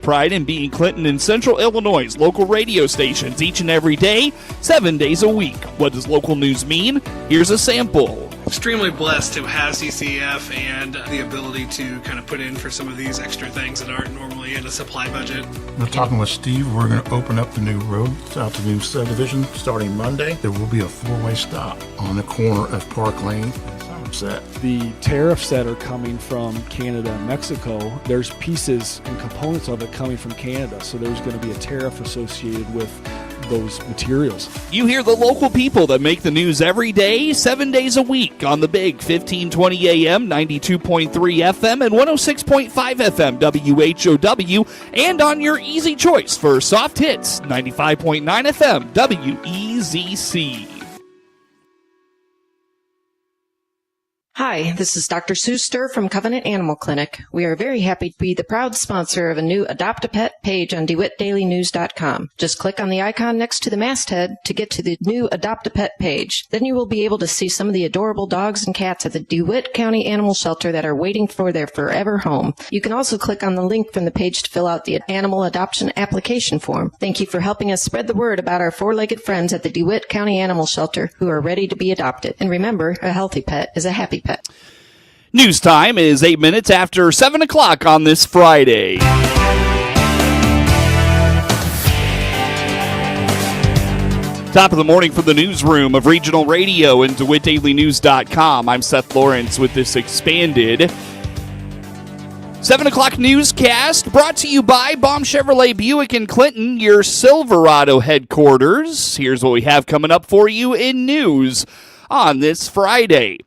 Pride in being Clinton and Central Illinois' local radio stations each and every day, 7 days a week. What does local news mean? Here's a sample. Extremely blessed to have CCF and the ability to kind of put in for some of these extra things that aren't normally in a supply budget. We're talking with Steve. We're going to open up the new road out the new subdivision starting Monday. There will be a four-way stop on the corner of Park Lane and Somerset. The tariffs that are coming from Canada and Mexico, there's pieces and components of it coming from Canada, so there's going to be a tariff associated with those materials. You hear the local people that make the news every day, 7 days a week on the big 1520 AM, 92.3 FM, and 106.5 FM WHOW, and on your easy choice for soft hits, 95.9 FM WEZC. Hi, this is Dr. Sue Sturr from Covenant Animal Clinic. We are very happy to be the proud sponsor of a new Adopt a Pet page on DeWittDailyNews.com. Just click on the icon next to the masthead to get to the new Adopt a Pet page. Then you will be able to see some of the adorable dogs and cats at the DeWitt County Animal Shelter that are waiting for their forever home. You can also click on the link from the page to fill out the animal adoption application form. Thank you for helping us spread the word about our four-legged friends at the DeWitt County Animal Shelter who are ready to be adopted. And remember, a healthy pet is a happy pet. News time is 8 minutes after 7 o'clock on this Friday. Top of the morning from the newsroom of Regional Radio and DeWittDailyNews.com. I'm Seth Lawrence with this expanded 7 o'clock newscast brought to you by Baum Chevrolet Buick in Clinton, your Silverado headquarters. Here's what we have coming up for you in news on this Friday.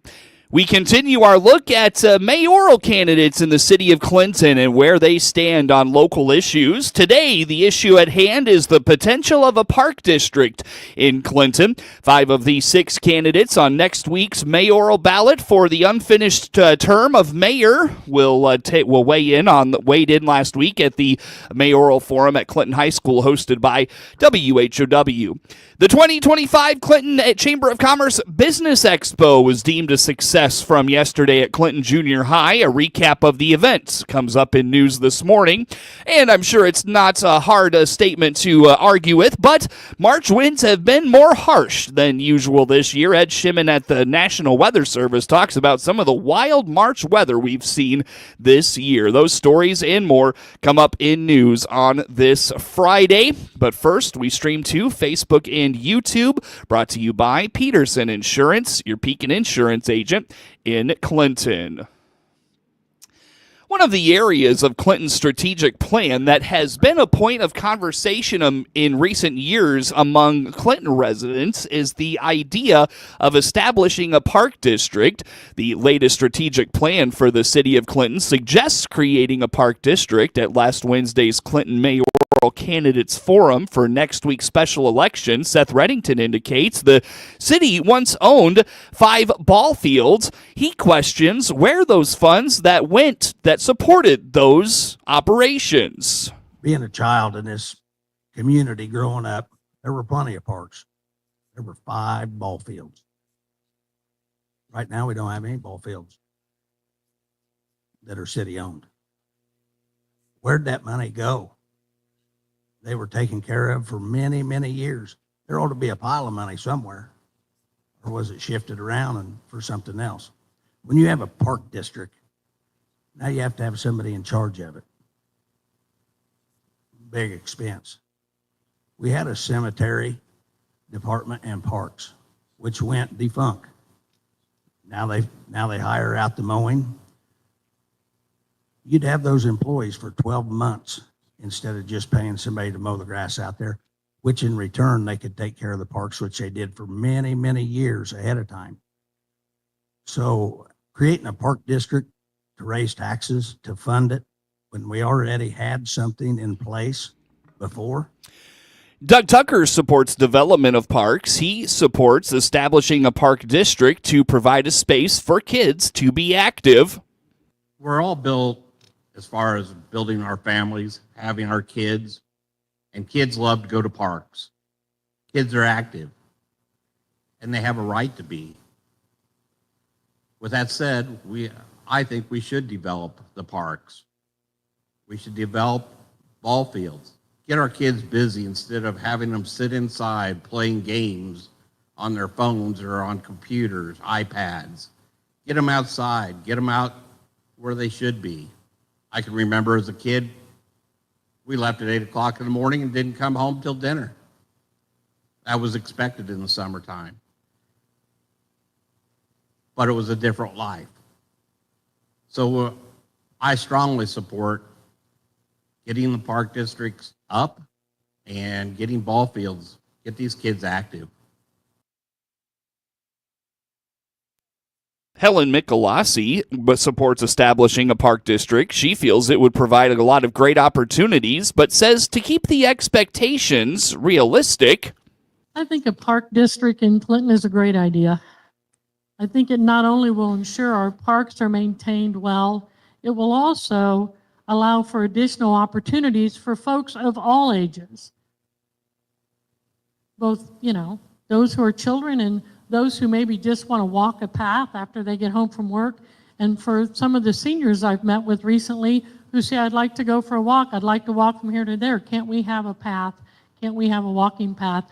We continue our look at mayoral candidates in the city of Clinton and where they stand on local issues. Today, the issue at hand is the potential of a park district in Clinton. 5 of the 6 candidates on next week's mayoral ballot for the unfinished term of mayor will weighed in last week at the mayoral forum at Clinton High School hosted by WHOW. The 2025 Clinton Chamber of Commerce Business Expo was deemed a success from yesterday at Clinton Junior High. A recap of the events comes up in news this morning, and I'm sure it's not a hard statement to argue with, but March winds have been more harsh than usual this year. Ed Shimon at the National Weather Service talks about some of the wild March weather we've seen this year. Those stories and more come up in news on this Friday, but first we stream to Facebook and YouTube, brought to you by Peterson Insurance, your Pekin insurance agent in Clinton. One of the areas of Clinton's strategic plan that has been a point of conversation in recent years among Clinton residents is the idea of establishing a park district. The latest strategic plan for the city of Clinton suggests creating a park district at last Wednesday's Clinton mayoral candidates forum for next week's special election. Seth Reddington indicates the city once owned 5 ball fields. He questions where those funds that supported those operations. Being a child in this community growing up, there were plenty of parks. There were 5 ball fields. Right now, we don't have any ball fields that are city owned. Where'd that money go? They were taken care of for many, many years. There ought to be a pile of money somewhere. Or was it shifted around and for something else? When you have a park district, now you have to have somebody in charge of it. Big expense. We had a cemetery department and parks, which went defunct. Now they hire out the mowing. You'd have those employees for 12 months instead of just paying somebody to mow the grass out there, which in return they could take care of the parks, which they did for many, many years ahead of time. So creating a park district to raise taxes, to fund it, when we already had something in place before. Doug Tucker supports development of parks. He supports establishing a park district to provide a space for kids to be active. We're all built as far as building our families, having our kids, and kids love to go to parks. Kids are active, and they have a right to be. With that said, I think we should develop the parks. We should develop ball fields. Get our kids busy instead of having them sit inside playing games on their phones or on computers, iPads. Get them outside. Get them out where they should be. I can remember as a kid, we left at 8 o'clock in the morning and didn't come home till dinner. That was expected in the summertime. But it was a different life. So I strongly support getting the park districts up and getting ball fields, get these kids active. Helen Michelasi supports establishing a park district. She feels it would provide a lot of great opportunities, but says to keep the expectations realistic. I think a park district in Clinton is a great idea. I think it not only will ensure our parks are maintained well, it will also allow for additional opportunities for folks of all ages. Both, those who are children and those who maybe just want to walk a path after they get home from work. And for some of the seniors I've met with recently who say, I'd like to go for a walk. I'd like to walk from here to there. Can't we have a path? Can't we have a walking path?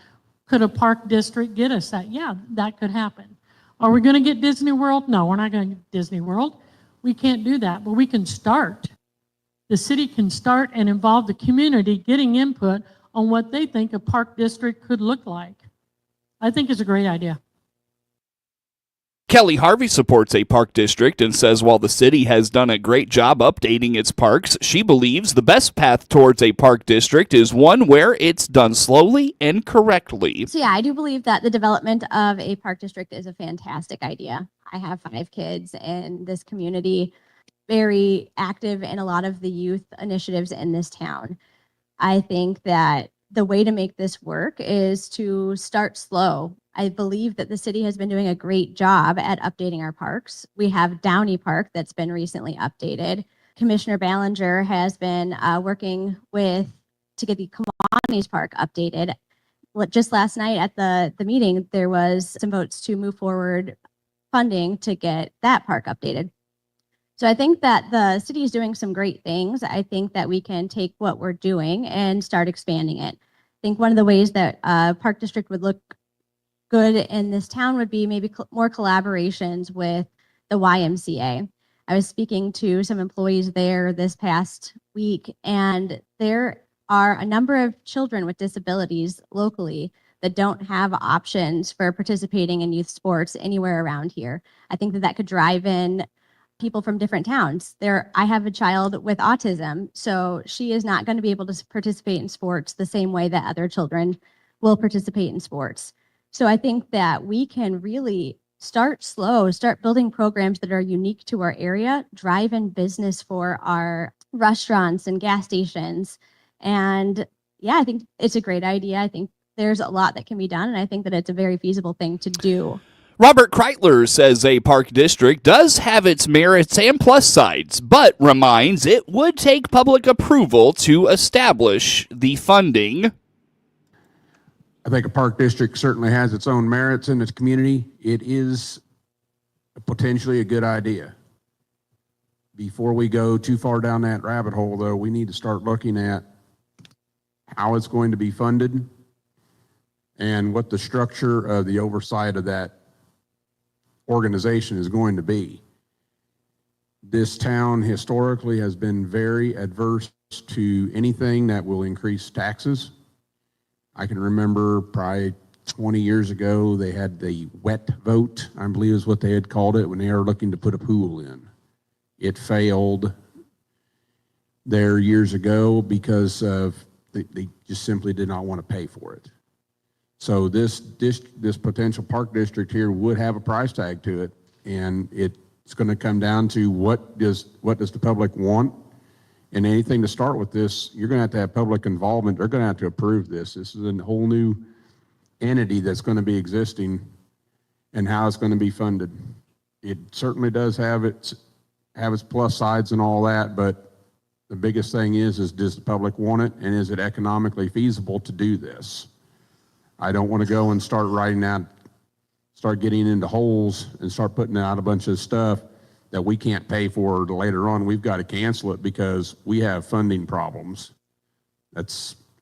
Could a park district get us that? Yeah, that could happen. Are we going to get Disney World? No, we're not going to get Disney World. We can't do that, but we can start. The city can start and involve the community getting input on what they think a park district could look like. I think it's a great idea. Kelly Harvey supports a park district and says while the city has done a great job updating its parks, she believes the best path towards a park district is one where it's done slowly and correctly. So yeah, I do believe that the development of a park district is a fantastic idea. I have 5 kids in this community, very active in a lot of the youth initiatives in this town. I think that the way to make this work is to start slow. I believe that the city has been doing a great job at updating our parks. We have Downey Park that's been recently updated. Commissioner Ballinger has been working to get the Kiwanis Park updated. Just last night at the meeting, there was some votes to move forward funding to get that park updated. So I think that the city is doing some great things. I think that we can take what we're doing and start expanding it. I think one of the ways that a park district would look good in this town would be maybe more collaborations with the YMCA. I was speaking to some employees there this past week, and there are a number of children with disabilities locally that don't have options for participating in youth sports anywhere around here. I think that could drive in people from different towns. I have a child with autism, so she is not going to be able to participate in sports the same way that other children will participate in sports. So I think that we can really start slow, start building programs that are unique to our area, drive in business for our restaurants and gas stations. And yeah, I think it's a great idea. I think there's a lot that can be done, and I think that it's a very feasible thing to do. Robert Kreitler says a park district does have its merits and plus sides, but reminds it would take public approval to establish the funding. I think a park district certainly has its own merits in its community. It is potentially a good idea. Before we go too far down that rabbit hole, though, we need to start looking at how it's going to be funded and what the structure of the oversight of that organization is going to be. This town historically has been very adverse to anything that will increase taxes. I can remember probably 20 years ago, they had the wet vote, I believe is what they had called it, when they were looking to put a pool in. It failed there years ago because of they just simply did not want to pay for it. So this potential park district here would have a price tag to it, and it's going to come down to what does the public want. And anything to start with this, you're going to have public involvement. They're going to have to approve this. This is a whole new entity that's going to be existing, and how it's going to be funded. It certainly does have its plus sides and all that, but the biggest thing is does the public want it, and is it economically feasible to do this? I don't want to go and start getting into holes and start putting out a bunch of stuff that we can't pay for later on. We've got to cancel it because we have funding problems.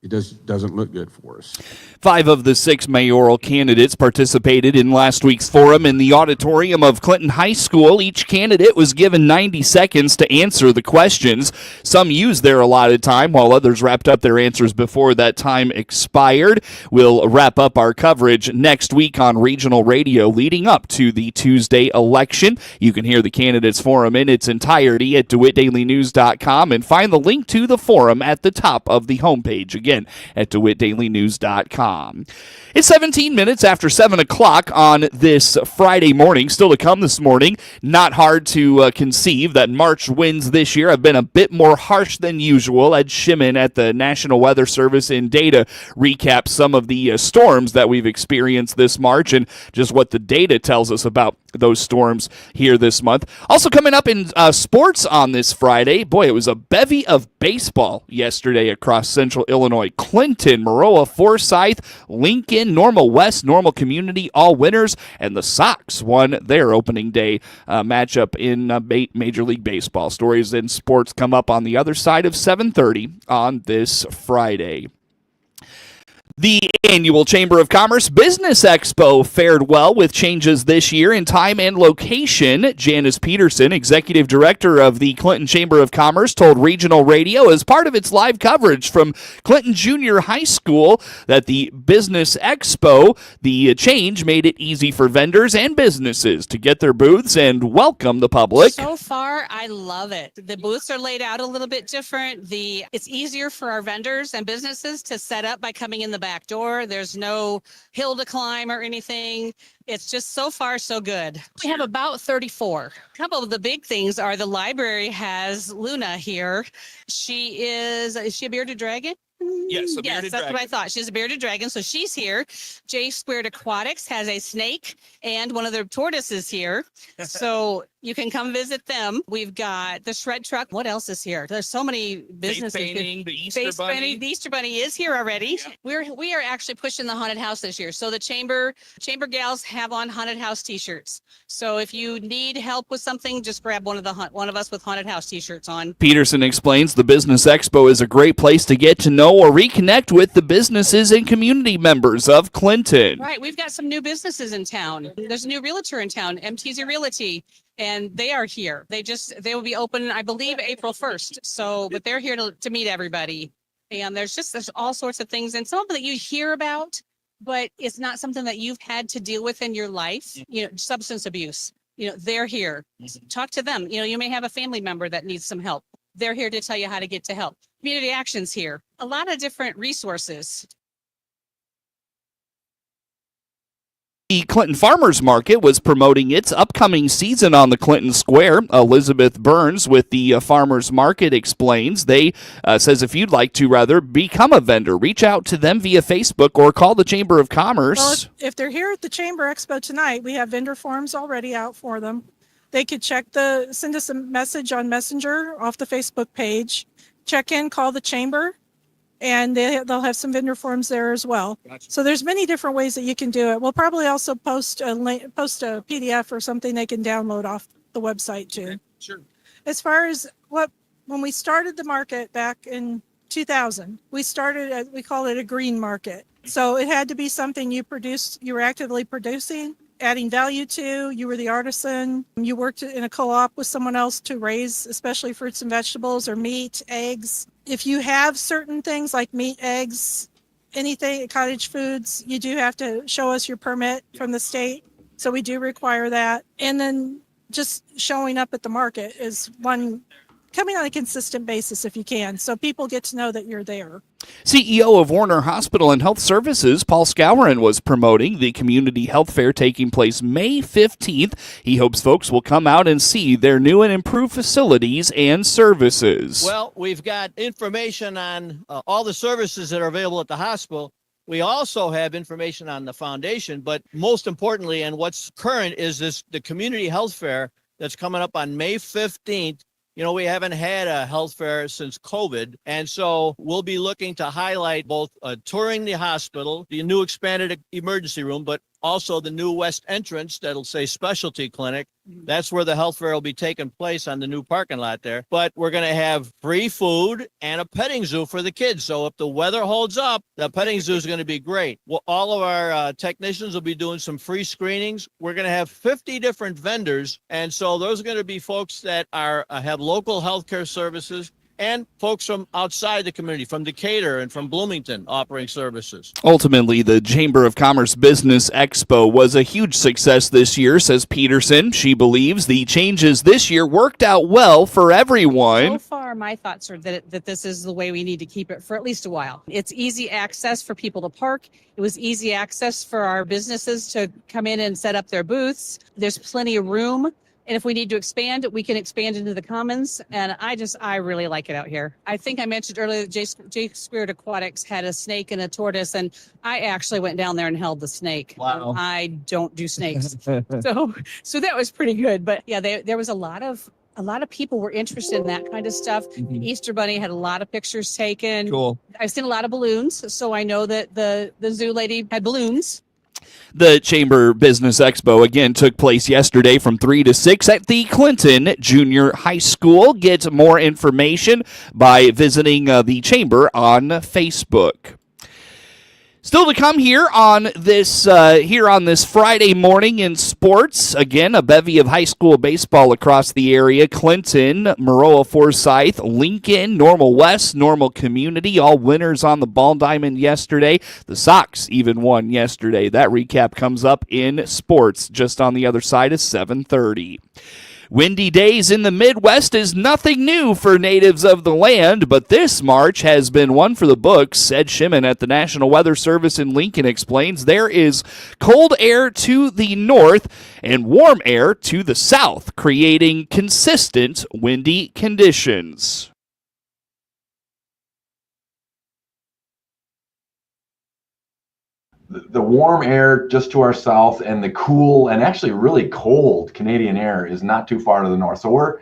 It doesn't look good for us. 5 of the 6 mayoral candidates participated in last week's forum in the auditorium of Clinton High School. Each candidate was given 90 seconds to answer the questions. Some used their allotted time, while others wrapped up their answers before that time expired. We'll wrap up our coverage next week on regional radio leading up to the Tuesday election. You can hear the candidates forum in its entirety at DeWittDailyNews.com and find the link to the forum at the top of the homepage. Again, at DeWittDailyNews.com. It's 17 minutes after 7 o'clock on this Friday morning. Still to come this morning, not hard to conceive that March winds this year have been a bit more harsh than usual. Ed Shimon at the National Weather Service in data recaps some of the storms that we've experienced this March and just what the data tells us about those storms here this month. Also coming up in sports on this Friday, boy, it was a bevy of baseball yesterday across central Illinois. Clinton, Maroa-Forsyth, Lincoln, Normal West, Normal Community, all winners, and the Sox won their opening day matchup in Major League Baseball. Stories in sports come up on the other side of 7:30 on this Friday. The annual Chamber of Commerce Business Expo fared well with changes this year in time and location. Janice Peterson, executive director of the Clinton Chamber of Commerce, told Regional Radio as part of its live coverage from Clinton Junior High School that the Business Expo, the change made it easy for vendors and businesses to get their booths and welcome the public. So far, I love it. The booths are laid out a little bit different. It's easier for our vendors and businesses to set up by coming in the back door. There's no hill to climb or anything. It's just so far so good. We have about 34. A couple of the big things are the library has Luna here. Is she a bearded dragon? Yes, a bearded yes, that's dragon. what I thought. She's a bearded dragon, so she's here. J Squared Aquatics has a snake and one of their tortoises here. So you can come visit them. We've got the shred truck. What else is here? There's so many businesses. Face painting, the Easter Face Bunny. painting. The Easter Bunny is here already. Yeah. We are actually pushing the haunted house this year. So the chamber gals have on haunted house t-shirts. So if you need help with something, just grab one of us with haunted house t-shirts on. Peterson explains the Business Expo is a great place to get to know or reconnect with the businesses and community members of Clinton. Right. We've got some new businesses in town. There's a new realtor in town, MTZ Realty, and they are here. They will be open, I believe, April 1st. So, but they're here to meet everybody. And there's all sorts of things, and some of them that you hear about, but it's not something that you've had to deal with in your life. Substance abuse. They're here. Talk to them. You may have a family member that needs some help. They're here to tell you how to get to help. Community Action's here. A lot of different resources. The Clinton Farmers Market was promoting its upcoming season on the Clinton Square. Elizabeth Burns with the Farmers Market explains. They says if you'd like to become a vendor, reach out to them via Facebook or call the Chamber of Commerce. Well, if they're here at the Chamber Expo tonight, we have vendor forms already out for them. They could send us a message on Messenger off the Facebook page, check in, call the Chamber, and they'll have some vendor forms there as well. Gotcha. So there's many different ways that you can do it. We'll probably also post a PDF or something they can download off the website too. Okay, sure. As far as when we started the market back in 2000, we call it a green market. So it had to be something you were actively producing, adding value to. You were the artisan. You worked in a co-op with someone else to raise, especially fruits and vegetables or meat, eggs. If you have certain things like meat, eggs, anything, cottage foods, you do have to show us your permit from the state. So we do require that. And then just showing up at the market is one, coming on a consistent basis if you can, so people get to know that you're there. CEO of Warner Hospital and Health Services, Paul Skowron, was promoting the community health fair taking place May 15th. He hopes folks will come out and see their new and improved facilities and services. Well, we've got information on all the services that are available at the hospital. We also have information on the foundation, but most importantly, and what's current is the community health fair that's coming up on May 15th. We haven't had a health fair since COVID, and so we'll be looking to highlight both touring the hospital, the new expanded emergency room, but Also, the new west entrance that'll say specialty clinic. That's where the health fair will be taking place on the new parking lot there. But we're going to have free food and a petting zoo for the kids. So if the weather holds up, the petting zoo is going to be great. Well, all of our technicians will be doing some free screenings. We're going to have 50 different vendors. And so those are going to be folks that are have local healthcare services, and folks from outside the community, from Decatur and from Bloomington, offering services. Ultimately, the Chamber of Commerce Business Expo was a huge success this year, says Peterson. She believes the changes this year worked out well for everyone. So far, my thoughts are that this is the way we need to keep it for at least a while. It's easy access for people to park. It was easy access for our businesses to come in and set up their booths. There's plenty of room. And if we need to expand, we can expand into the commons. And I really like it out here. I think I mentioned earlier that J Squared Aquatics had a snake and a tortoise, and I actually went down there and held the snake. Wow. I don't do snakes. So that was pretty good. But yeah, there was a lot of people were interested in that kind of stuff. Mm-hmm. The Easter Bunny had a lot of pictures taken. Cool. I've seen a lot of balloons, so I know that the zoo lady had balloons. The Chamber Business Expo again took place yesterday from 3 to 6 at the Clinton Junior High School. Get more information by visiting the Chamber on Facebook. Still to come here on this Friday morning in sports. Again, a bevy of high school baseball across the area. Clinton, Maroa-Forsyth, Lincoln, Normal West, Normal Community, all winners on the ball diamond yesterday. The Sox even won yesterday. That recap comes up in sports just on the other side of 7:30. Windy days in the Midwest is nothing new for natives of the land, but this March has been one for the books. Ed Shimon at the National Weather Service in Lincoln explains there is cold air to the north and warm air to the south, creating consistent windy conditions. The warm air just to our south and the cool and actually really cold Canadian air is not too far to the north. So we're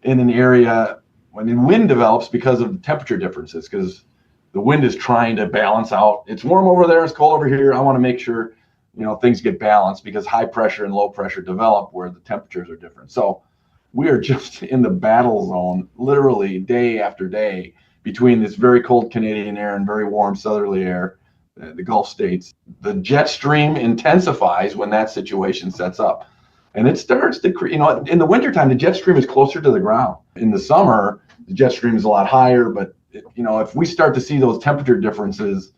in an area when the wind develops because of the temperature differences, because the wind is trying to balance out. It's warm over there, it's cold over here. I want to make sure, things get balanced because high pressure and low pressure develop where the temperatures are different. So we are just in the battle zone, literally day after day, between this very cold Canadian air and very warm southerly air. The Gulf states. The jet stream intensifies when that situation sets up. And it starts to create, in the wintertime, the jet stream is closer to the ground. In the summer, the jet stream is a lot higher, but, if we start to see those temperature differences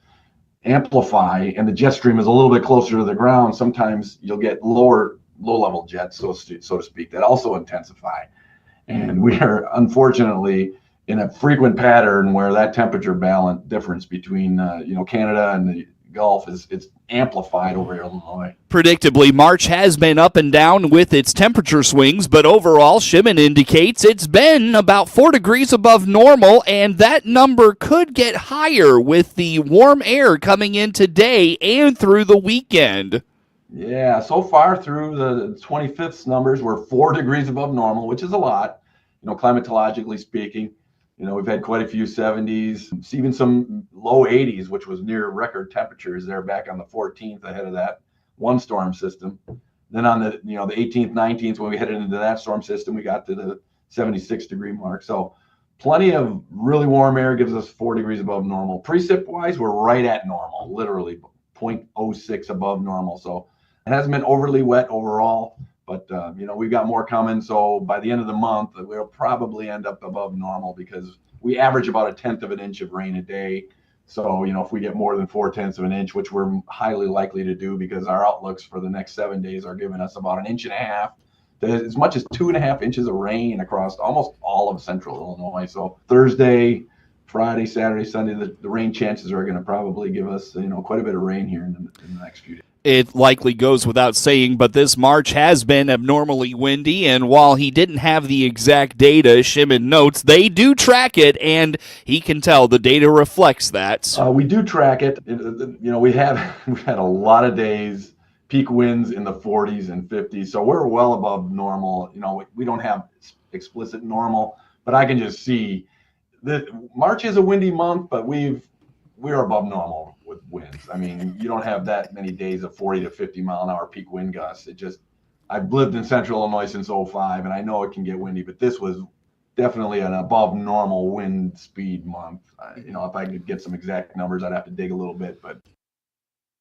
amplify and the jet stream is a little bit closer to the ground, sometimes you'll get low-level jets, so to speak, that also intensify. And we are, unfortunately, in a frequent pattern where that temperature balance difference between Canada and the Gulf it's amplified over Illinois. Predictably, March has been up and down with its temperature swings, but overall, Shimon indicates it's been about 4 degrees above normal, and that number could get higher with the warm air coming in today and through the weekend. Yeah, so far through the 25th numbers, we're 4 degrees above normal, which is a lot, climatologically speaking. We've had quite a few 70s, even some low 80s, which was near record temperatures there back on the 14th ahead of that one storm system. Then on the 18th, 19th, when we headed into that storm system, we got to the 76-degree mark. So plenty of really warm air gives us 4 degrees above normal. Precip-wise, we're right at normal, literally 0.06 above normal. So it hasn't been overly wet overall. But, we've got more coming. So by the end of the month, we'll probably end up above normal because we average about 1/10 of an inch of rain a day. So, if we get more than 4/10 of an inch, which we're highly likely to do because our outlooks for the next 7 days are giving us about 1.5 inches to as much as 2.5 inches of rain across almost all of central Illinois. So Thursday, Friday, Saturday, Sunday, the rain chances are going to probably give us, quite a bit of rain here in the next few days. It likely goes without saying, but this March has been abnormally windy, and while he didn't have the exact data, Shimon notes they do track it, and he can tell the data reflects that. We do track it. We've had a lot of days, peak winds in the 40s and 50s, so we're well above normal. We don't have explicit normal, but I can just see that March is a windy month, but we're above normal with winds. I mean, you don't have that many days of 40 to 50 mile an hour peak wind gusts. I've lived in central Illinois since '05, and I know it can get windy, but this was definitely an above normal wind speed month. If I could get some exact numbers, I'd have to dig a little bit, but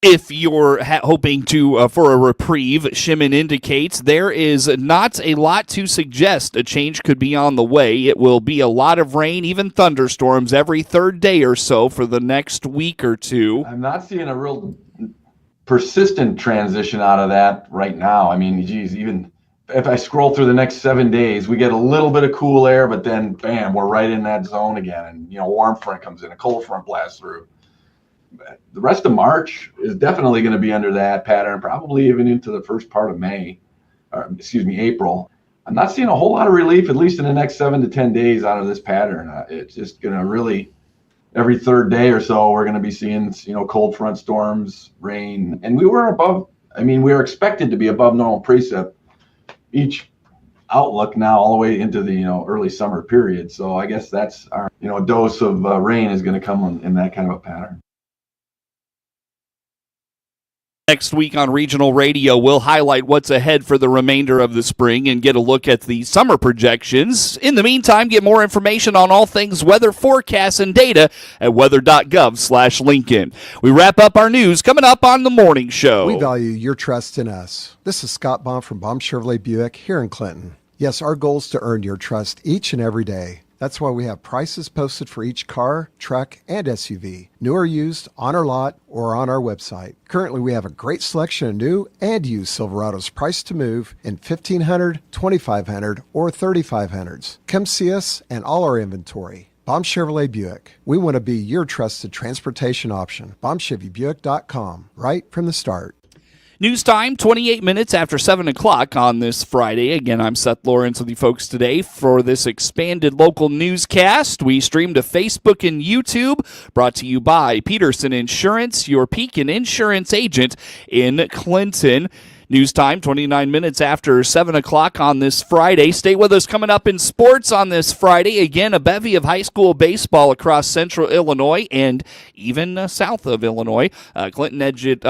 if you're hoping to for a reprieve, Shimon indicates there is not a lot to suggest a change could be on the way. It will be a lot of rain, even thunderstorms, every third day or so for the next week or two. I'm not seeing a real persistent transition out of that right now. I mean, geez, even if I scroll through the next 7 days, we get a little bit of cool air, but then bam, we're right in that zone again. And, warm front comes in, a cold front blasts through. The rest of March is definitely going to be under that pattern, probably even into the first part of April. I'm not seeing a whole lot of relief, at least in the next 7 to 10 days out of this pattern. It's just going to really, every third day or so, we're going to be seeing, cold front storms, rain. And we were expected to be above normal precip each outlook now all the way into the, early summer period. So I guess that's our, dose of rain is going to come in that kind of a pattern. Next week on Regional Radio, we'll highlight what's ahead for the remainder of the spring and get a look at the summer projections. In the meantime, get more information on all things weather forecasts and data at weather.gov/Lincoln. We wrap up our news coming up on the morning show. We value your trust in us. This is Scott Baum from Baum Chevrolet Buick here in Clinton. Yes, our goal is to earn your trust each and every day. That's why we have prices posted for each car, truck, and SUV, new or used, on our lot, or on our website. Currently, we have a great selection of new and used Silverados priced to move in 1,500, 2,500, or 3,500s. Come see us and all our inventory. Baum Chevrolet Buick. We want to be your trusted transportation option. BaumChevyBuick.com, right from the start. News time, 28 minutes after 7 o'clock on this Friday. Again, I'm Seth Lawrence with you folks today for this expanded local newscast. We stream to Facebook and YouTube, brought to you by Peterson Insurance, your Pekin insurance agent in Clinton. News time, 29 minutes after 7 o'clock on this Friday. Stay with us coming up in sports on this Friday. Again, a bevy of high school baseball across central Illinois and even south of Illinois. Clinton edged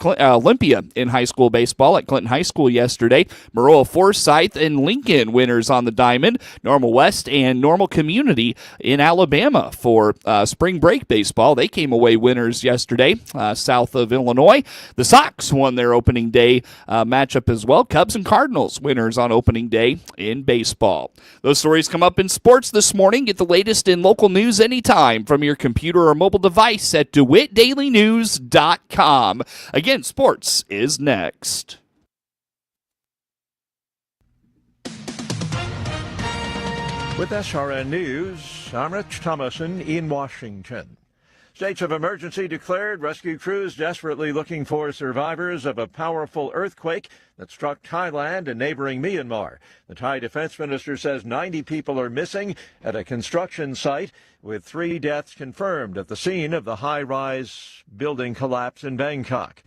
Olympia in high school baseball at Clinton High School yesterday. Maroa-Forsyth and Lincoln winners on the diamond. Normal West and Normal Community in Alabama for spring break baseball. They came away winners yesterday south of Illinois. The Sox won their opening day matchup as well. Cubs and Cardinals winners on opening day in baseball. Those stories come up in sports this morning. Get the latest in local news anytime from your computer or mobile device at DeWittDailyNews.com. Again, sports is next. With SRN News, I'm Rich Thomason in Washington. States of emergency declared. Rescue crews desperately looking for survivors of a powerful earthquake that struck Thailand and neighboring Myanmar. The Thai defense minister says 90 people are missing at a construction site, with 3 deaths confirmed at the scene of the high-rise building collapse in Bangkok.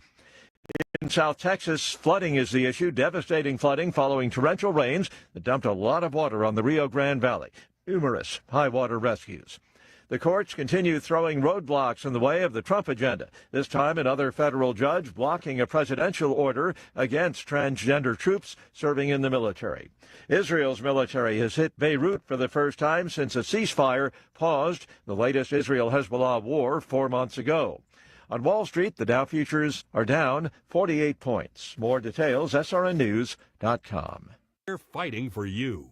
In South Texas, flooding is the issue. Devastating flooding following torrential rains that dumped a lot of water on the Rio Grande Valley. Numerous high-water rescues. The courts continue throwing roadblocks in the way of the Trump agenda. This time, another federal judge blocking a presidential order against transgender troops serving in the military. Israel's military has hit Beirut for the first time since a ceasefire paused the latest Israel-Hezbollah war 4 months ago. On Wall Street, the Dow futures are down 48 points. More details, srnnews.com. We're fighting for you.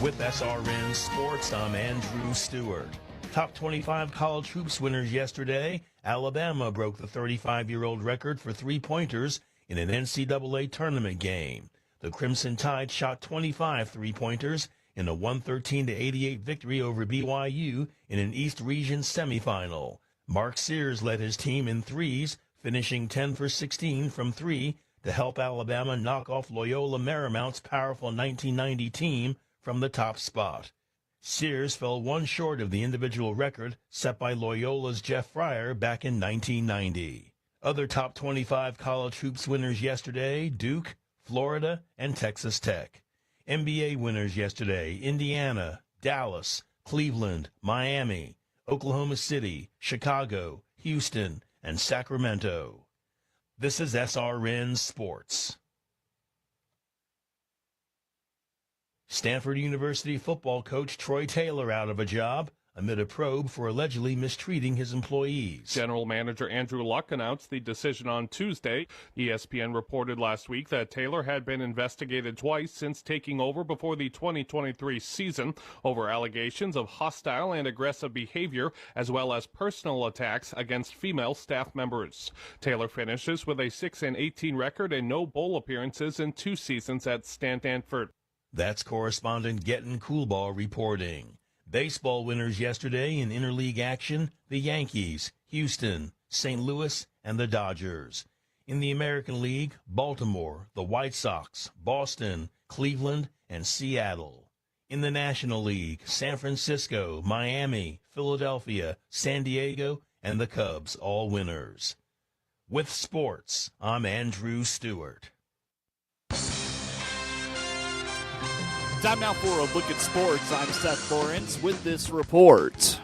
With SRN Sports, I'm Andrew Stewart. Top 25 college hoops winners yesterday. Alabama broke the 35-year-old record for three-pointers in an NCAA tournament game. The Crimson Tide shot 25 three-pointers in a 113-88 victory over BYU in an East Region semifinal. Mark Sears led his team in threes, finishing 10 for 16 from three to help Alabama knock off Loyola Marymount's powerful 1990 team from the top spot. Sears fell one short of the individual record set by Loyola's Jeff Fryer back in 1990. Other top 25 college hoops winners yesterday: Duke, Florida, and Texas Tech. NBA winners yesterday: Indiana, Dallas, Cleveland, Miami. Oklahoma City, Chicago, Houston, and Sacramento. This is SRN Sports. Stanford University football coach Troy Taylor out of a job amid a probe for allegedly mistreating his employees. General Manager Andrew Luck announced the decision on Tuesday. ESPN reported last week that Taylor had been investigated twice since taking over before the 2023 season over allegations of hostile and aggressive behavior as well as personal attacks against female staff members. Taylor finishes with a 6-18 record and no bowl appearances in 2 seasons at Stanford. That's correspondent Gettin Coolball reporting. Baseball winners yesterday in interleague action, the Yankees, Houston, St. Louis, and the Dodgers. In the American League, Baltimore, the White Sox, Boston, Cleveland, and Seattle. In the National League, San Francisco, Miami, Philadelphia, San Diego, and the Cubs, all winners. With sports, I'm Andrew Stewart. Time now for a look at sports. I'm Seth Lawrence with this report.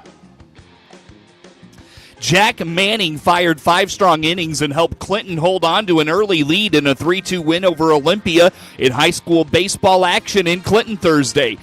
Jack Manning fired 5 strong innings and helped Clinton hold on to an early lead in a 3-2 win over Olympia in high school baseball action in Clinton Thursday.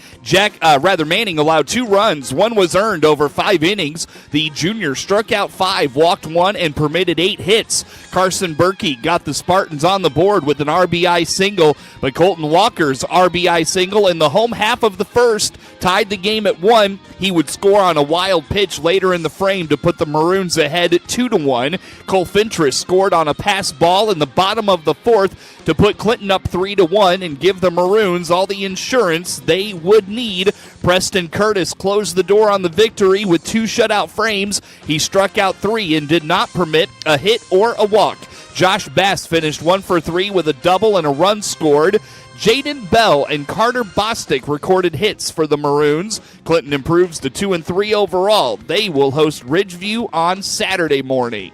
Manning allowed 2 runs. 1 was earned over 5 innings. The junior struck out 5, walked 1, and permitted 8 hits. Carson Berkey got the Spartans on the board with an RBI single, but Colton Walker's RBI single in the home half of the first tied the game at 1. He would score on a wild pitch later in the frame to put the Maroons ahead 2-1. Cole Fintris scored on a pass ball in the bottom of the 4th to put Clinton up 3-1 and give the Maroons all the insurance they would need. Preston Curtis closed the door on the victory with 2 shutout frames. He struck out 3 and did not permit a hit or a walk. Josh Bass finished 1 for 3 with a double and a run scored. Jaden Bell and Carter Bostic recorded hits for the Maroons. Clinton improves to 2-3 overall. They will host Ridgeview on Saturday morning.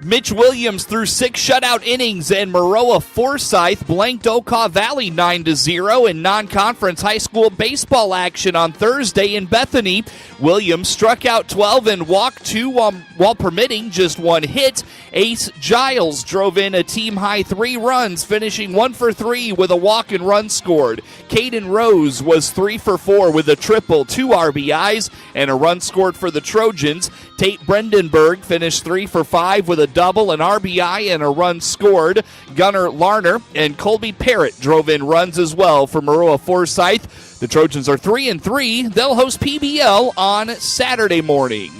Mitch Williams threw 6 shutout innings, and Maroa-Forsyth blanked Okaw Valley 9-0 in non-conference high school baseball action on Thursday in Bethany. Williams struck out 12 and walked 2 while permitting just 1 hit. Ace Giles drove in a team-high 3 runs, finishing 1 for 3 with a walk and run scored. Caden Rose was 3 for 4 with a triple, 2 RBIs, and a run scored for the Trojans. Tate Brendenberg finished 3 for 5 with a double, an RBI, and a run scored. Gunnar Larner and Colby Parrott drove in runs as well for Maroa-Forsyth. The Trojans are 3-3. They'll host PBL on Saturday morning.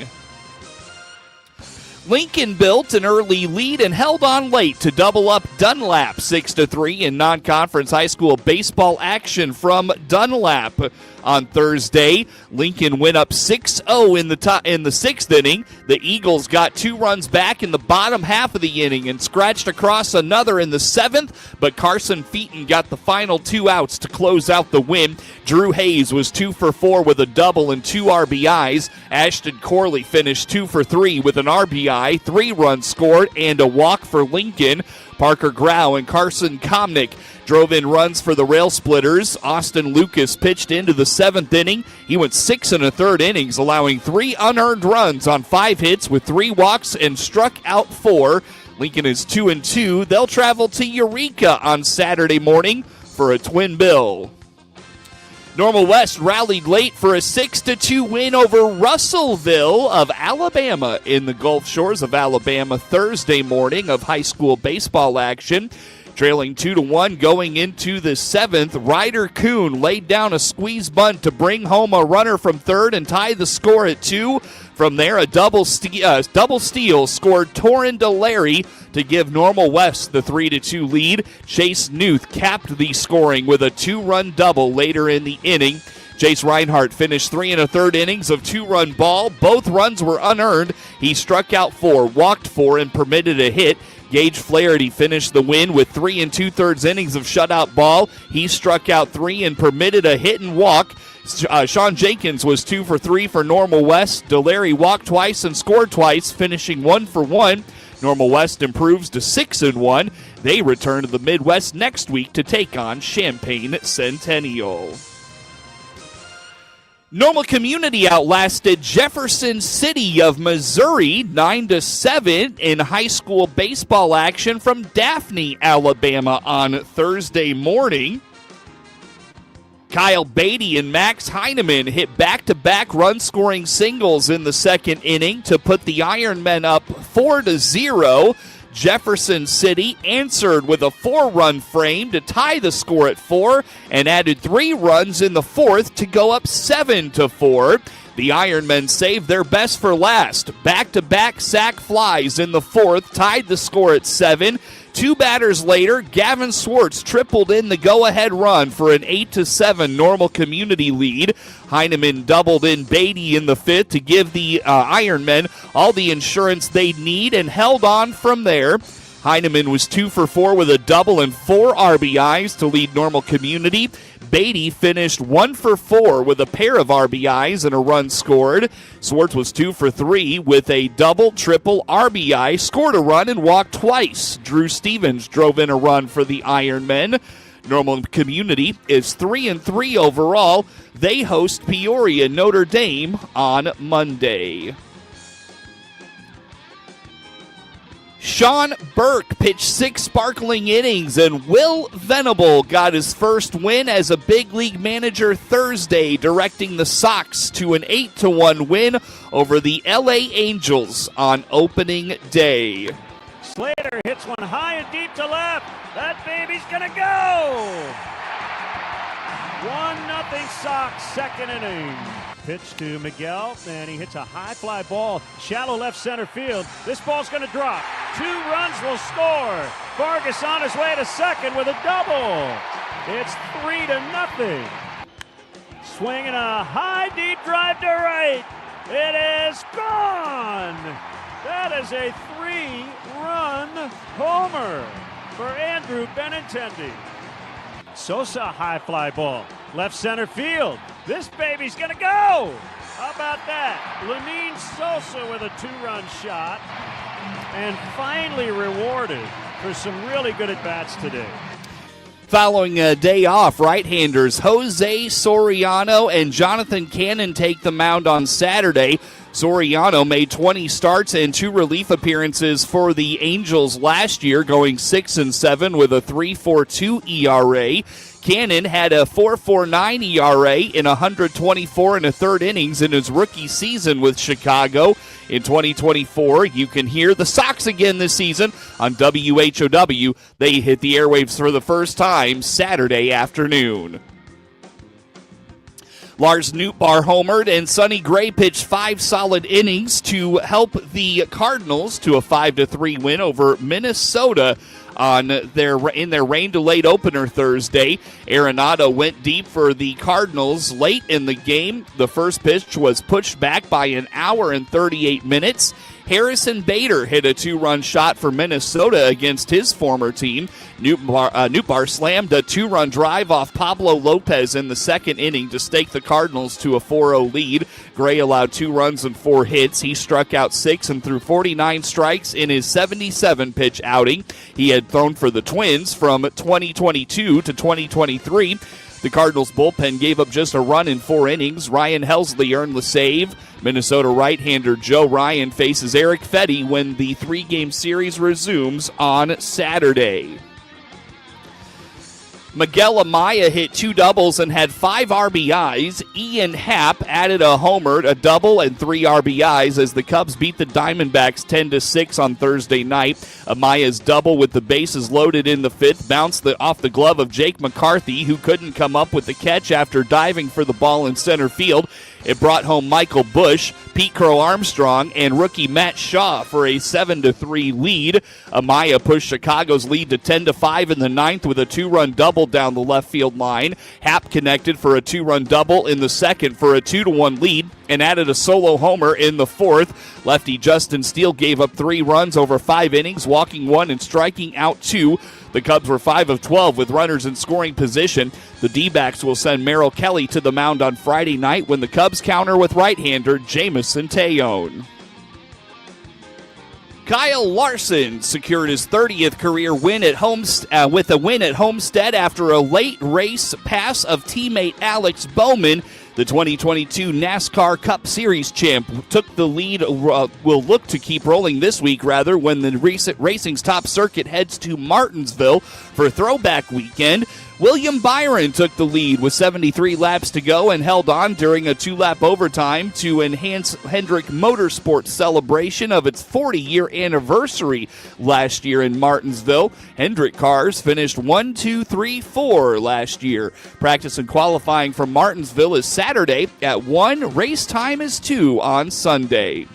Lincoln built an early lead and held on late to double up Dunlap 6-3 in non-conference high school baseball action from Dunlap. On Thursday, Lincoln went up 6-0 in the 6th inning. The Eagles got 2 runs back in the bottom half of the inning and scratched across another in the 7th, but Carson Featon got the final 2 outs to close out the win. Drew Hayes was 2 for 4 with a double and 2 RBIs. Ashton Corley finished 2 for 3 with an RBI, 3 runs scored, and a walk for Lincoln. Parker Grau and Carson Komnick drove in runs for the Rail Splitters. Austin Lucas pitched into the 7th inning. He went 6 1/3 innings, allowing 3 unearned runs on 5 hits with 3 walks and struck out 4. Lincoln is 2-2. They'll travel to Eureka on Saturday morning for a twin bill. Normal West rallied late for a 6-2 win over Russellville of Alabama in the Gulf Shores of Alabama Thursday morning of high school baseball action. Trailing 2-1 going into the 7th, Ryder Kuhn laid down a squeeze bunt to bring home a runner from third and tie the score at 2. From there, a double steal scored Torrin DeLary to give Normal West the 3-2 lead. Chase Newth capped the scoring with a 2-run double later in the inning. Chase Reinhardt finished 3 1/3 innings of 2-run ball. Both runs were unearned. He struck out 4, walked 4, and permitted a hit. Gage Flaherty finished the win with 3 2/3 innings of shutout ball. He struck out 3 and permitted a hit and walk. Sean Jenkins was 2 for 3 for Normal West. DeLary walked twice and scored twice, finishing 1 for 1. Normal West improves to 6-1. They return to the Midwest next week to take on Champaign Centennial. Normal Community outlasted Jefferson City of Missouri 9-7 in high school baseball action from Daphne, Alabama on Thursday morning. Kyle Beatty and Max Heineman hit back-to-back run-scoring singles in the second inning to put the Ironmen up 4-0. Jefferson City answered with a 4-run frame to tie the score at 4 and added 3 runs in the fourth to go up 7-4. The Ironmen saved their best for last. Back-to-back sac flies in the fourth tied the score at 7. 2 batters later, Gavin Swartz tripled in the go-ahead run for an 8-7 Normal Community lead. Heineman doubled in Beatty in the fifth to give the Ironmen all the insurance they'd need and held on from there. Heineman was 2 for 4 with a double and 4 RBIs to lead Normal Community. Beatty finished 1 for 4 with a pair of RBIs and a run scored. Swartz was 2 for 3 with a double, triple, RBI, scored a run and walked twice. Drew Stevens drove in a run for the Ironmen. Normal Community is 3-3 overall. They host Peoria Notre Dame on Monday. Sean Burke pitched 6 sparkling innings, and Will Venable got his first win as a big league manager Thursday, directing the Sox to an 8-1 win over the LA Angels on opening day. Slater hits one high and deep to left. That baby's gonna go! 1-0 Sox, second inning. Pitch to Miguel, and he hits a high fly ball, shallow left center field. This ball's going to drop. 2 runs will score. Vargas on his way to second with a double. It's 3-0. Swinging a high deep drive to right. It is gone. That is a 3-run homer for Andrew Benintendi. Sosa high fly ball, left center field. This baby's gonna go! How about that? Lenine Sosa with a 2-run shot, and finally rewarded for some really good at-bats today. Following a day off, right-handers Jose Soriano and Jonathan Cannon take the mound on Saturday. Soriano made 20 starts and 2 relief appearances for the Angels last year, going 6-7 with a 3.42 ERA. Cannon had a 4.49 ERA in 124 and a third innings in his rookie season with Chicago. In 2024, you can hear the Sox again this season on WHOW. They hit the airwaves for the first time Saturday afternoon. Lars Nootbaar homered, and Sonny Gray pitched 5 solid innings to help the Cardinals to a 5-3 win over Minnesota in their rain-delayed opener Thursday. Arenado went deep for the Cardinals late in the game. The first pitch was pushed back by an hour and 38 minutes. Harrison Bader hit a 2-run shot for Minnesota against his former team. Nootbaar slammed a 2-run drive off Pablo Lopez in the second inning to stake the Cardinals to a 4-0 lead. Gray allowed 2 runs and 4 hits. He struck out 6 and threw 49 strikes in his 77-pitch outing. He had thrown for the Twins from 2022 to 2023. The Cardinals' bullpen gave up just a run in 4 innings. Ryan Helsley earned the save. Minnesota right-hander Joe Ryan faces Eric Fetty when the 3-game series resumes on Saturday. Miguel Amaya hit 2 doubles and had 5 RBIs. Ian Happ added a homer, a double, and 3 RBIs as the Cubs beat the Diamondbacks 10-6 on Thursday night. Amaya's double with the bases loaded in the 5th bounced off the glove of Jake McCarthy, who couldn't come up with the catch after diving for the ball in center field. It brought home Michael Bush, Pete Crow Armstrong, and rookie Matt Shaw for a 7-3 lead. Amaya pushed Chicago's lead to 10-5 in the 9th with a 2-run double down the left field line. Happ connected for a 2-run double in the 2nd for a 2-1 lead and added a solo homer in the 4th. Lefty Justin Steele gave up 3 runs over 5 innings, walking 1 and striking out 2. The Cubs were 5 of 12 with runners in scoring position. The D-backs will send Merrill Kelly to the mound on Friday night when the Cubs counter with right-hander Jamison Tejon. Kyle Larson secured his 30th career win at with a win at Homestead after a late race pass of teammate Alex Bowman The 2022 NASCAR Cup Series champ took the lead, will look to keep rolling this week, when the racing's top circuit heads to Martinsville for Throwback Weekend. William Byron took the lead with 73 laps to go and held on during a 2-lap overtime to enhance Hendrick Motorsports' celebration of its 40-year anniversary last year in Martinsville. Hendrick cars finished 1, 2, 3, 4 last year. Practice and qualifying for Martinsville is Saturday at 1. Race time is 2 on Sunday.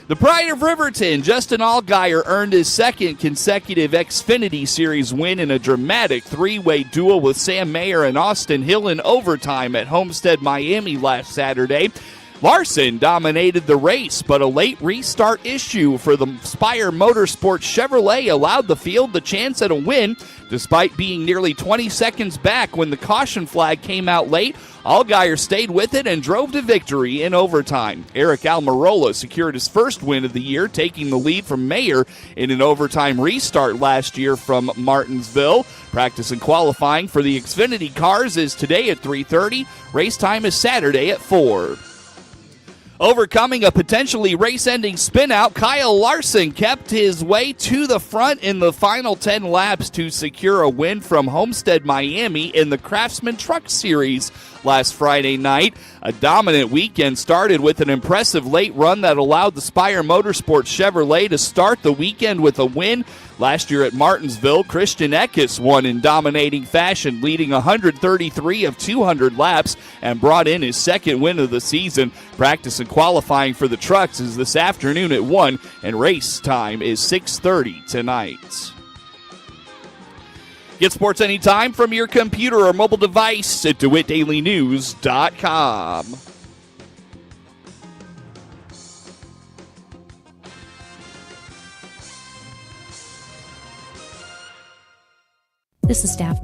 The Pride of Riverton, Justin Allgaier, earned his second consecutive Xfinity Series win in a dramatic 3-way duel with Sam Mayer and Austin Hill in overtime at Homestead, Miami last Saturday. Larson dominated the race, but a late restart issue for the Spire Motorsports Chevrolet allowed the field the chance at a win. Despite being nearly 20 seconds back when the caution flag came out late, Allgaier stayed with it and drove to victory in overtime. Eric Almirola secured his first win of the year, taking the lead from Mayer in an overtime restart last year from Martinsville. Practice and qualifying for the Xfinity cars is today at 3:30. Race time is Saturday at 4. Overcoming a potentially race-ending spin-out, Kyle Larson kept his way to the front in the final 10 laps to secure a win from Homestead, Miami in the Craftsman Truck Series last Friday night. A dominant weekend started with an impressive late run that allowed the Spire Motorsports Chevrolet to start the weekend with a win. Last year at Martinsville, Christian Eckes won in dominating fashion, leading 133 of 200 laps and brought in his second win of the season. Practice and qualifying for the trucks is this afternoon at 1, and race time is 6:30 tonight. Get sports anytime from your computer or mobile device at DeWittDailyNews.com. This is staff meeting.